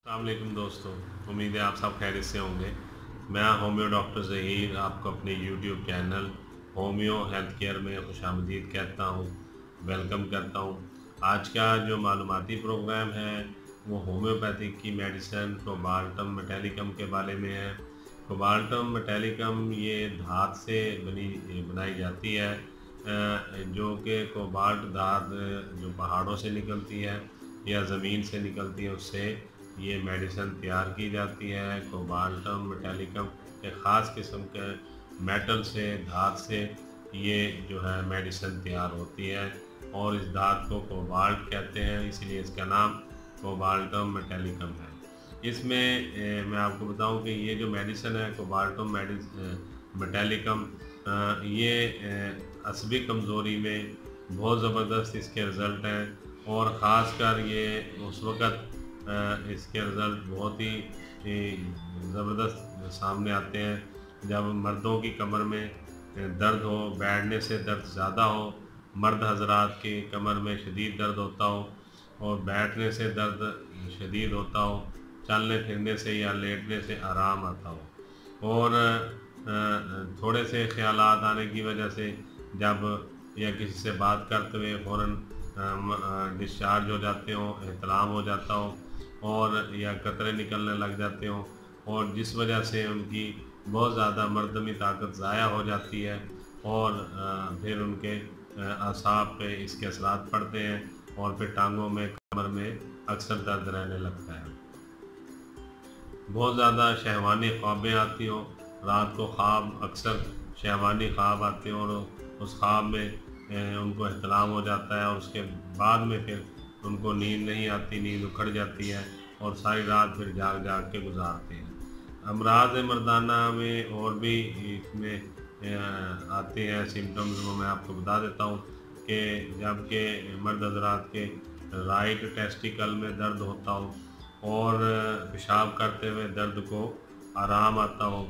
अस्सलाम वालेकुम दोस्तों, उम्मीद है आप सब खैरियत से होंगे। मैं होम्यो डॉक्टर ज़हीर आपको अपने YouTube channel homeo health care में खुशामदीद कहता हूँ, वेलकम करता हूँ। आज का जो मालूमाती प्रोग्राम है वो होम्योपैथिक की मेडिसिन कोबाल्टम मेटालिकम के बारे में है। कोबाल्टम मेटालिकम ये धात से बनाई जाती है, जो कि कोबाल्ट धात जो पहाड़ों से निकलती है या ज़मीन से निकलती है, उससे ये मेडिसिन तैयार की जाती है। कोबाल्टम मेटालिकम एक ख़ास किस्म के मेटल से, धात से ये जो है मेडिसिन तैयार होती है और इस धात को कोबाल्ट कहते हैं, इसलिए इसका नाम कोबाल्टम मेटालिकम है। इसमें मैं आपको बताऊं कि ये जो मेडिसिन है कोबाल्टम मेटालिकम, ये असबी कमज़ोरी में बहुत ज़बरदस्त इसके रिज़ल्ट हैं और ख़ासकर ये उस वक़्त इसके रिज़ल्ट बहुत ही ज़बरदस्त सामने आते हैं जब मर्दों की कमर में दर्द हो, बैठने से दर्द ज़्यादा हो, मर्द हज़रात की कमर में शदीद दर्द होता हो और बैठने से दर्द शदीद होता हो, चलने फिरने से या लेटने से आराम आता हो और थोड़े से ख़यालात आने की वजह से जब या किसी से बात करते हुए फ़ौरन डिस्चार्ज हो जाते हों, एहतलाम हो जाता हो और या कतरे निकलने लग जाते हों और जिस वजह से उनकी बहुत ज़्यादा मर्दमी ताकत ज़ाया हो जाती है और फिर उनके असाब पे इसके असरात पड़ते हैं और फिर टांगों में, कमर में अक्सर दर्द रहने लगता है। बहुत ज़्यादा शहवानी ख्वाबें आती हों, रात को ख्वाब अक्सर शहवानी ख्वाब आते हैं और उस ख्वाब में उनको एहतलाम हो जाता है और उसके बाद में फिर उनको नींद नहीं आती, नींद उखड़ जाती है और सारी रात फिर जाग जाग के गुजारते हैं। अमराज मर्दाना में और भी इसमें आते हैं सिम्टम्स, वो मैं आपको बता देता हूँ कि जबकि मर्द हज़रात के राइट टेस्टिकल में दर्द होता हो और पेशाब करते हुए दर्द को आराम आता हो,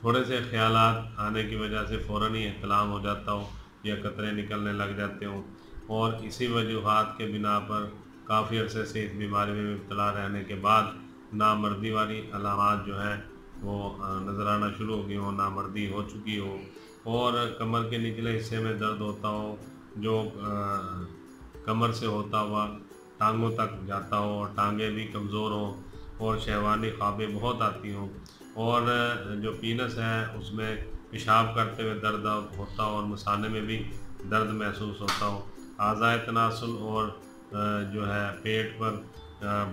थोड़े से ख़यालात आने की वजह से फ़ौरन ही एहतलाम हो जाता हो या कतरे निकलने लग जाते हों और इसी वजूहात के बिना पर काफ़ी अरसे से इस बीमारी में मुब्तला रहने के बाद नामर्दी वाली अलामात जो हैं वो नज़र आना शुरू हो गई हो, नामर्दी हो चुकी हो और कमर के निचले हिस्से में दर्द होता हो जो कमर से होता हुआ टांगों तक जाता हो और टांगें भी कमज़ोर हों और शहवानी ख्वाबें बहुत आती हों और जो पीनस है उसमें पेशाब करते हुए दर्द होता हो और मसाने में भी दर्द महसूस होता हो, आज़ाए तनासुल और जो है पेट पर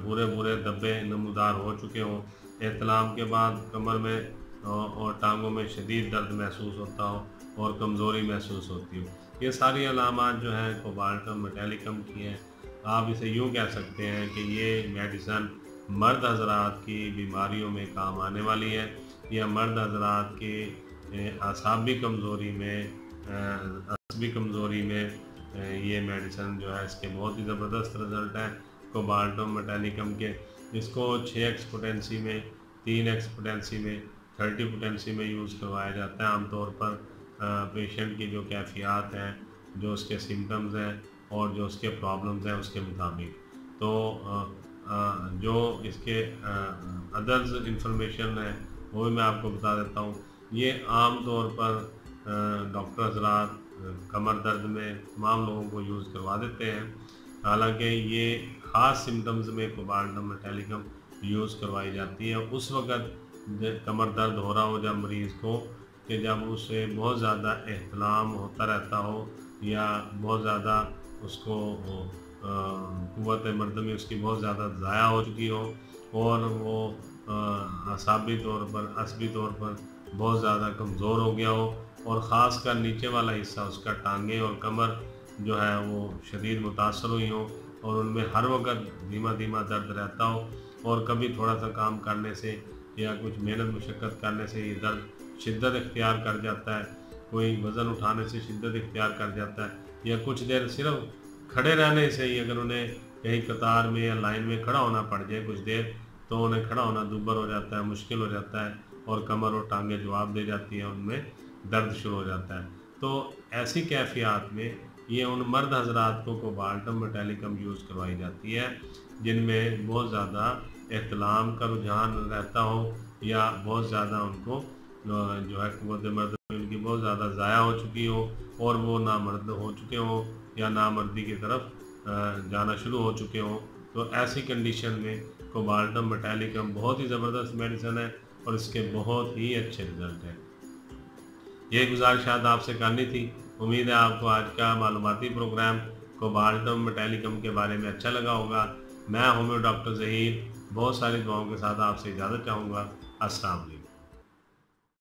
भूरे भूरे धब्बे नमूदार हो चुके हों, एहतलाम के बाद कमर में और टांगों में शदीद दर्द महसूस होता हो और कमज़ोरी महसूस होती हो। ये सारी अलामात जो हैं कोबाल्टम मेटालिकम की हैं। आप इसे यूँ कह सकते हैं कि ये मेडिसन मर्द हज़रात की बीमारियों में काम आने वाली है या मर्द हज़रात के असाबी कमज़ोरी में, असबी कमज़ोरी में ये मेडिसिन जो है इसके बहुत ही ज़बरदस्त रिज़ल्ट हैं कोबाल्टम मेटालिकम के। इसको 6x पोटेंसी में, 3x पोटेंसी में, 30 पोटेंसी में यूज़ करवाया जाता है आमतौर पर पेशेंट की जो कैफियत हैं, जो उसके सिम्टम्स हैं और जो उसके प्रॉब्लम्स हैं उसके मुताबिक। तो जो इसके अदर्स इंफॉर्मेशन है वो भी मैं आपको बता देता हूँ। ये आम तौर पर डॉक्टर हज़रात कमर दर्द में तमाम लोगों को यूज़ करवा देते हैं, हालांकि ये ख़ास सिम्टम्स में कोबाल्टम मेटालिकम यूज़ करवाई जाती है उस वक़्त कमर दर्द हो रहा हो जब मरीज़ को, कि जब उसे बहुत ज़्यादा एहतलाम होता रहता हो या बहुत ज़्यादा उसको क़ुव्वत मर्दमी उसकी बहुत ज़्यादा ज़ाया हो चुकी हो और वो असाबी तौर पर, असबी तौर पर बहुत ज़्यादा कमज़ोर हो गया हो और ख़ास कर नीचे वाला हिस्सा उसका टांगें और कमर जो है वो शदीद मुतासर हुई हो और उनमें हर वक़्त धीमा धीमा दर्द रहता हो और कभी थोड़ा सा काम करने से या कुछ मेहनत मुशक्क़त करने से ये दर्द शिद्दत इख्तियार कर जाता है, कोई वज़न उठाने से शिद्दत इख्तियार कर जाता है या कुछ देर सिर्फ खड़े रहने से ही अगर उन्हें कहीं कतार में या लाइन में खड़ा होना पड़ जाए कुछ देर, तो उन्हें खड़ा होना दुभर हो जाता है, मुश्किल हो जाता है और कमर और टांगें जवाब दे जाती हैं, उनमें दर्द शुरू हो जाता है। तो ऐसी कैफियत में ये उन मर्द हजरात को कोबाल्टम मेटालिकम यूज़ करवाई जाती है जिनमें बहुत ज़्यादा एहतलाम का रुझान रहता हो या बहुत ज़्यादा उनको जो है क़ुव्वत मर्द उनकी बहुत ज़्यादा ज़ाया हो चुकी हो और वो नामर्द हो चुके हों या नामर्दी की तरफ जाना शुरू हो चुके हों। तो ऐसी कंडीशन में कोबाल्टम मेटालिकम बहुत ही ज़बरदस्त मेडिसिन है और इसके बहुत ही अच्छे रिज़ल्ट हैं। ये गुज़ारिश आपसे करनी थी। उम्मीद है आपको आज का मालूमाती प्रोग्राम कोबाल्टम मेटालिकम के बारे में अच्छा लगा होगा। मैं होम्यो डॉक्टर ज़हीर बहुत सारी दुआओं के साथ आपसे इजाज़त चाहूँगा। अस्सलाम वालेकुम।